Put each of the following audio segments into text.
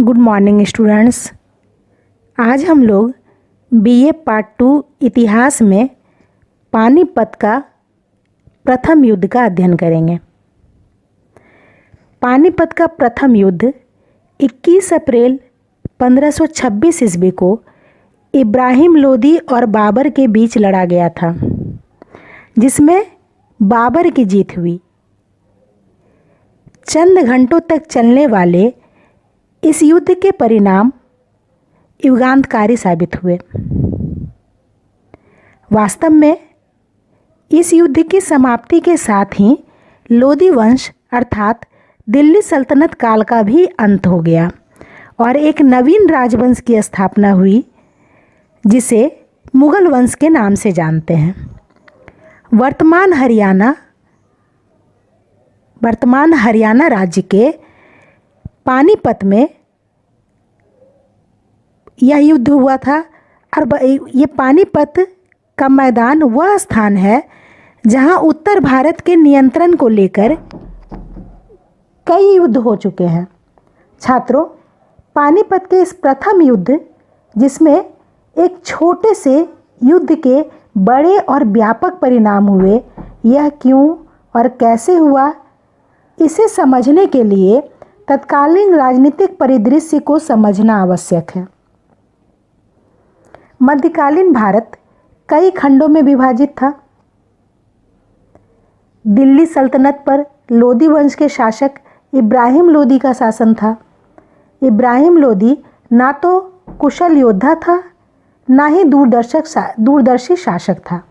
Good morning students. आज हम लोग बीए पार्ट 2 इतिहास में पानीपत का प्रथम युद्ध का अध्ययन करेंगे। पानीपत का प्रथम युद्ध 21 अप्रैल 1526 ईस्वी को इब्राहिम लोदी और बाबर के बीच लड़ा गया था, जिसमें बाबर की जीत हुई। चंद घंटों तक चलने वाले इस युद्ध के परिणाम युगांतकारी साबित हुए। वास्तव में इस युद्ध की समाप्ति के साथ ही लोदी वंश अर्थात दिल्ली सल्तनत काल का भी अंत हो गया और एक नवीन राजवंश की स्थापना हुई, जिसे मुगल वंश के नाम से जानते हैं। वर्तमान हरियाणा राज्य के पानीपत में यह युद्ध हुआ था। और ये पानीपत का मैदान वह स्थान है जहां उत्तर भारत के नियंत्रण को लेकर कई युद्ध हो चुके हैं। छात्रों, पानीपत के इस प्रथम युद्ध, जिसमें एक छोटे से युद्ध के बड़े और व्यापक परिणाम हुए, यह क्यों और कैसे हुआ, इसे समझने के लिए तत्कालीन राजनीतिक परिदृश्य को समझना आवश्यक है। मध्यकालीन भारत कई खंडों में विभाजित था। दिल्ली सल्तनत पर लोदी वंश के शासक इब्राहिम लोदी का शासन था। इब्राहिम लोदी ना तो कुशल योद्धा था, ना ही दूरदर्शी शासक था।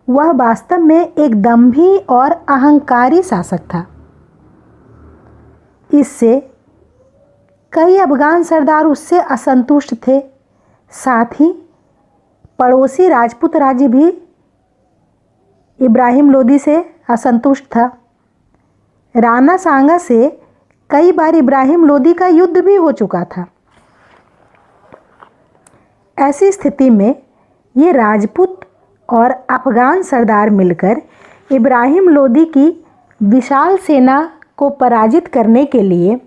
वह वास्तव में एक दंभी और अहंकारी शासक था। इससे कई अफगान सरदार उससे असंतुष्ट थे। साथ ही पड़ोसी राजपूत राज्य भी इब्राहिम लोदी से असंतुष्ट था। राणा सांगा से कई बार इब्राहिम लोदी का युद्ध भी हो चुका था। ऐसी स्थिति में ये राजपूत और अफगान सरदार मिलकर इब्राहिम लोदी की विशाल सेना को पराजित करने के लिए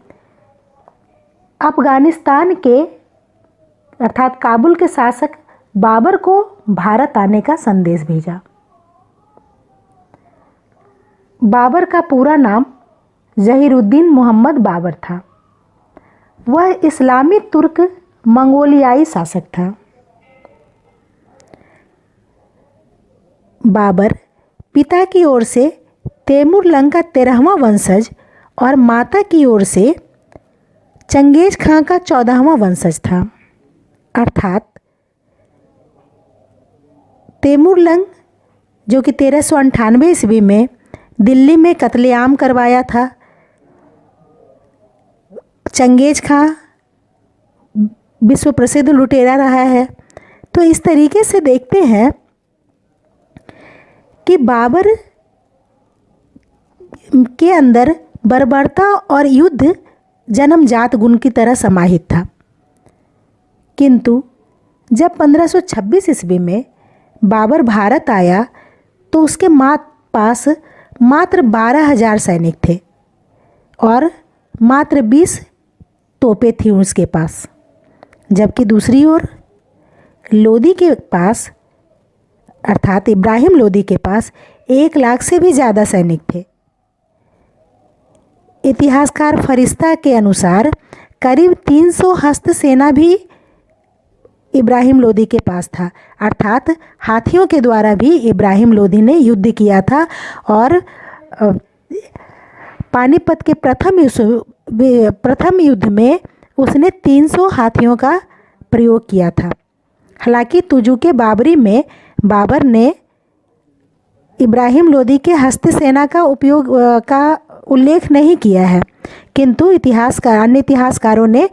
अफगानिस्तान के अर्थात काबुल के शासक बाबर को भारत आने का संदेश भेजा। बाबर का पूरा नाम जहीरुद्दीन मोहम्मद बाबर था। वह इस्लामी तुर्क मंगोलियाई शासक था। बाबर पिता की ओर से तैमूरलंग का 13वां वंशज और माता की ओर से चंगेज खां का 14वां वंशज था। अर्थात तैमूरलंग, जो कि 1398 ईस्वी में दिल्ली में कत्लेआम करवाया था, चंगेज खां विश्व प्रसिद्ध लुटेरा रहा है। तो इस तरीके से देखते हैं कि बाबर के अंदर बर्बरता और युद्ध जन्मजात गुण की तरह समाहित था। किंतु जब 1526 ईस्वी में बाबर भारत आया तो उसके पास मात्र 12,000 सैनिक थे और मात्र 20 तोपें थीं उसके पास, जबकि दूसरी ओर लोदी के पास अर्थात इब्राहिम लोदी के पास 1 लाख से भी ज़्यादा सैनिक थे। इतिहासकार फरिश्ता के अनुसार करीब 300 हस्त सेना भी इब्राहिम लोदी के पास था। अर्थात हाथियों के द्वारा भी इब्राहिम लोदी ने युद्ध किया था और पानीपत के प्रथम युद्ध में उसने 300 हाथियों का प्रयोग किया था। हालांकि तुजुके बाबरी में बाबर ने इब्राहिम लोदी के हस्त सेना का उल्लेख नहीं किया है, किंतु अन्य इतिहासकारों ने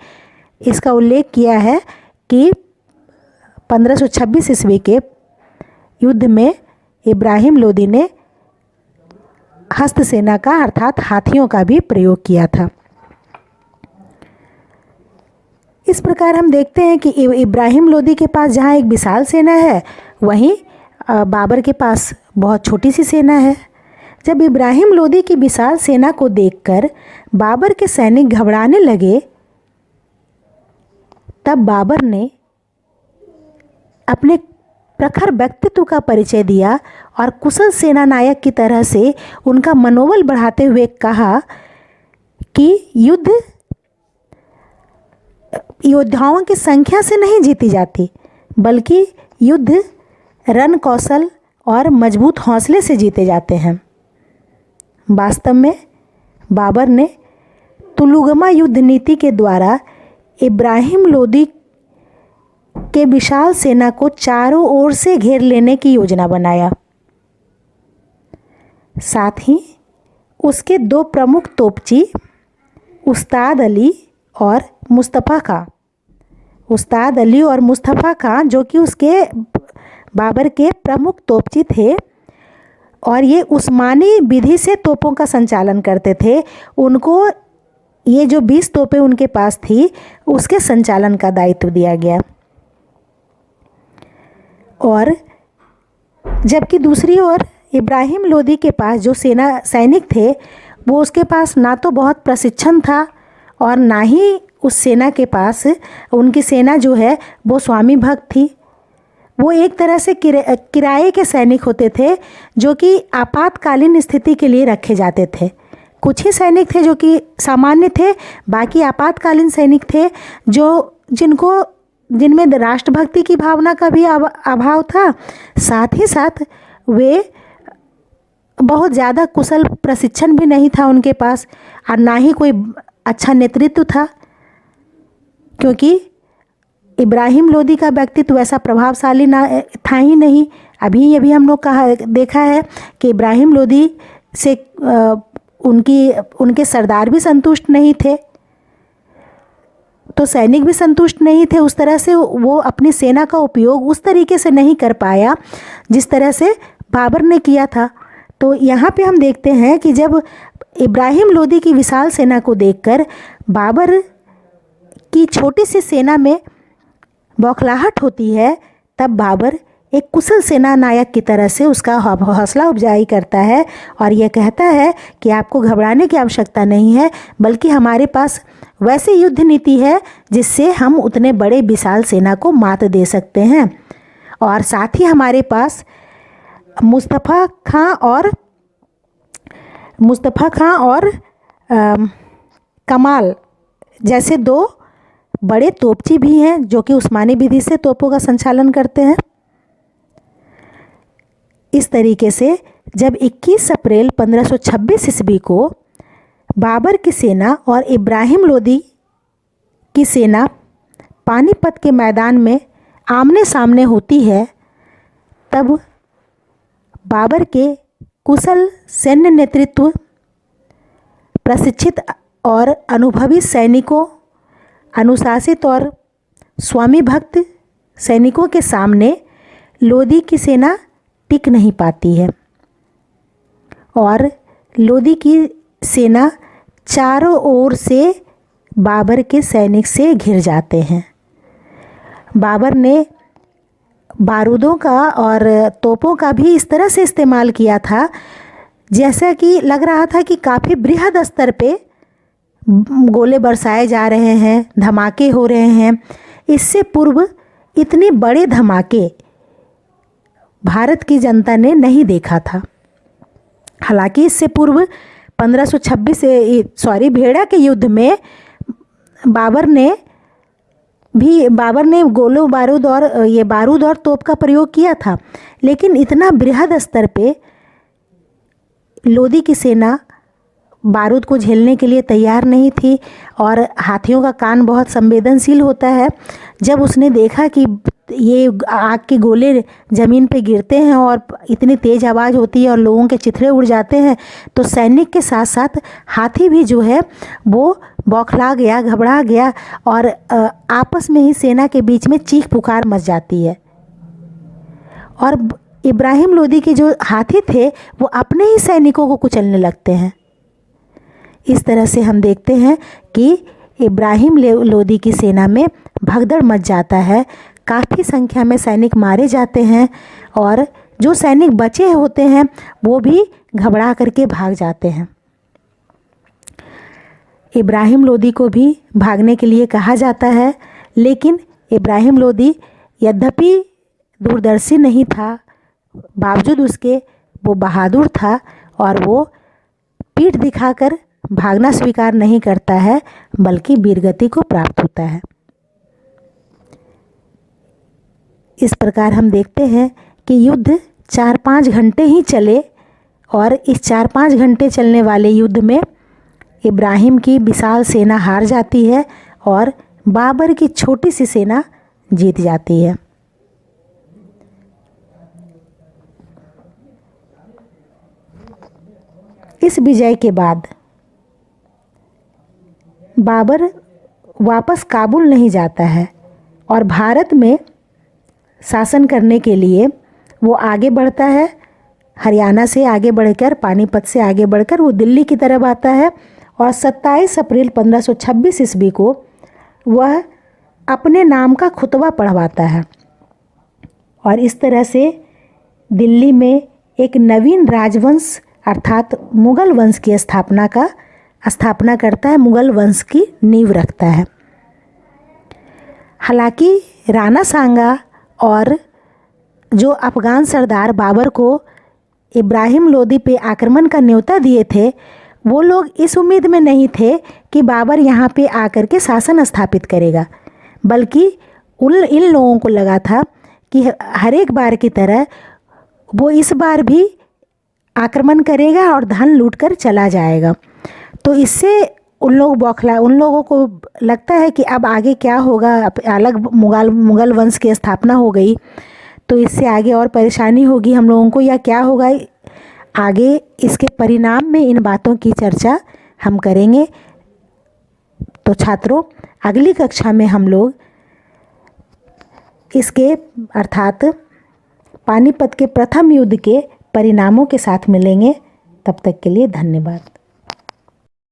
इसका उल्लेख किया है कि 1526 ईस्वी के युद्ध में इब्राहिम लोदी ने हस्त सेना का अर्थात हाथियों का भी प्रयोग किया था। इस प्रकार हम देखते हैं कि इब्राहिम लोदी के पास जहाँ एक विशाल सेना है, वहीं बाबर के पास बहुत छोटी सी सेना है। जब इब्राहिम लोदी की विशाल सेना को देखकर बाबर के सैनिक घबराने लगे तब बाबर ने अपने प्रखर व्यक्तित्व का परिचय दिया और कुशल सेना नायक की तरह से उनका मनोबल बढ़ाते हुए कहा कि युद्ध योद्धाओं की संख्या से नहीं जीती जाती, बल्कि युद्ध रण कौशल और मजबूत हौसले से जीते जाते हैं। वास्तव में बाबर ने तुलुगमा युद्ध नीति के द्वारा इब्राहिम लोदी के विशाल सेना को चारों ओर से घेर लेने की योजना बनाया। साथ ही उसके दो प्रमुख तोपची उस्ताद अली और मुस्तफ़ा खां जो कि उसके बाबर के प्रमुख तोपची थे और ये उस्मानी विधि से तोपों का संचालन करते थे। उनको ये जो 20 तोपें उनके पास थी उसके संचालन का दायित्व दिया गया। और जबकि दूसरी ओर इब्राहिम लोदी के पास जो सैनिक थे वो उसके पास ना तो बहुत प्रशिक्षण था और ना ही उस सेना के पास, उनकी सेना जो है वो स्वामी भक्त थी। वो एक तरह से किराए के सैनिक होते थे जो कि आपातकालीन स्थिति के लिए रखे जाते थे। कुछ ही सैनिक थे जो कि सामान्य थे, बाकी आपातकालीन सैनिक थे जिनमें राष्ट्रभक्ति की भावना का भी अभाव था। साथ ही साथ वे बहुत ज़्यादा कुशल प्रशिक्षण भी नहीं था उनके पास और ना ही कोई अच्छा नेतृत्व था, क्योंकि इब्राहिम लोदी का व्यक्तित्व वैसा प्रभावशाली था ही नहीं। अभी हम लोग देखा है कि इब्राहिम लोदी से उनके सरदार भी संतुष्ट नहीं थे, तो सैनिक भी संतुष्ट नहीं थे। उस तरह से वो अपनी सेना का उपयोग उस तरीके से नहीं कर पाया जिस तरह से बाबर ने किया था। तो यहाँ पे हम देखते हैं कि जब इब्राहिम लोदी की विशाल सेना को देखकर बाबर की छोटी सी सेना में बौखलाहट होती है, तब बाबर एक कुशल सेना नायक की तरह से उसका हौसला अफजाई करता है और यह कहता है कि आपको घबराने की आवश्यकता नहीं है, बल्कि हमारे पास वैसी युद्ध नीति है जिससे हम उतने बड़े विशाल सेना को मात दे सकते हैं। और साथ ही हमारे पास मुस्तफ़ा खां और कमाल जैसे दो बड़े तोपची भी हैं जो कि उस्मानी विधि से तोपों का संचालन करते हैं। इस तरीके से जब 21 अप्रैल 1526 ईस्वी को बाबर की सेना और इब्राहिम लोदी की सेना पानीपत के मैदान में आमने सामने होती है, तब बाबर के कुशल सैन्य नेतृत्व, प्रशिक्षित और अनुभवी सैनिकों, अनुशासित और स्वामी भक्त सैनिकों के सामने लोदी की सेना टिक नहीं पाती है और लोदी की सेना चारों ओर से बाबर के सैनिक से घिर जाते हैं। बाबर ने बारूदों का और तोपों का भी इस तरह से इस्तेमाल किया था जैसा कि लग रहा था कि काफ़ी बृहद स्तर पे गोले बरसाए जा रहे हैं, धमाके हो रहे हैं। इससे पूर्व इतने बड़े धमाके भारत की जनता ने नहीं देखा था। हालांकि इससे पूर्व 1526 भेड़ा के युद्ध में बाबर ने गोलों बारूद और तोप का प्रयोग किया था, लेकिन इतना बृहद स्तर पे लोदी की सेना बारूद को झेलने के लिए तैयार नहीं थी। और हाथियों का कान बहुत संवेदनशील होता है। जब उसने देखा कि ये आग के गोले ज़मीन पे गिरते हैं और इतनी तेज़ आवाज़ होती है और लोगों के चिथड़े उड़ जाते हैं, तो सैनिक के साथ साथ हाथी भी जो है वो बौखला गया, घबरा गया और आपस में ही सेना के बीच में चीख पुकार मच जाती है। और इब्राहिम लोदी के जो हाथी थे वो अपने ही सैनिकों को कुचलने लगते हैं। इस तरह से हम देखते हैं कि इब्राहिम लोदी की सेना में भगदड़ मच जाता है, काफ़ी संख्या में सैनिक मारे जाते हैं और जो सैनिक बचे होते हैं वो भी घबरा करके भाग जाते हैं। इब्राहिम लोदी को भी भागने के लिए कहा जाता है, लेकिन इब्राहिम लोदी यद्यपि दूरदर्शी नहीं था, बावजूद उसके वो बहादुर था और वो पीठ दिखाकर भागना स्वीकार नहीं करता है, बल्कि वीरगति को प्राप्त होता है। इस प्रकार हम देखते हैं कि युद्ध 4-5 घंटे ही चले और इस 4-5 घंटे चलने वाले युद्ध में इब्राहिम की विशाल सेना हार जाती है और बाबर की छोटी सी सेना जीत जाती है। इस विजय के बाद बाबर वापस काबुल नहीं जाता है और भारत में शासन करने के लिए वो आगे बढ़ता है। हरियाणा से आगे बढ़कर, पानीपत से आगे बढ़कर वो दिल्ली की तरफ आता है और 27 अप्रैल 1526 ईस्वी को वह अपने नाम का खुतबा पढ़वाता है और इस तरह से दिल्ली में एक नवीन राजवंश अर्थात मुग़ल वंश की स्थापना करता है, मुग़ल वंश की नींव रखता है। हालांकि राणा सांगा और जो अफ़गान सरदार बाबर को इब्राहिम लोदी पे आक्रमण का न्योता दिए थे, वो लोग इस उम्मीद में नहीं थे कि बाबर यहाँ पे आकर के शासन स्थापित करेगा, बल्कि इन लोगों को लगा था कि हर एक बार की तरह वो इस बार भी आक्रमण करेगा और धन लूटकर चला जाएगा। तो इससे उन लोगों को लगता है कि अब आगे क्या होगा, अलग मुग़ल वंश की स्थापना हो गई तो इससे आगे और परेशानी होगी हम लोगों को, या क्या होगा आगे। इसके परिणाम में इन बातों की चर्चा हम करेंगे। तो छात्रों, अगली कक्षा में हम लोग इसके अर्थात पानीपत के प्रथम युद्ध के परिणामों के साथ मिलेंगे। तब तक के लिए धन्यवाद।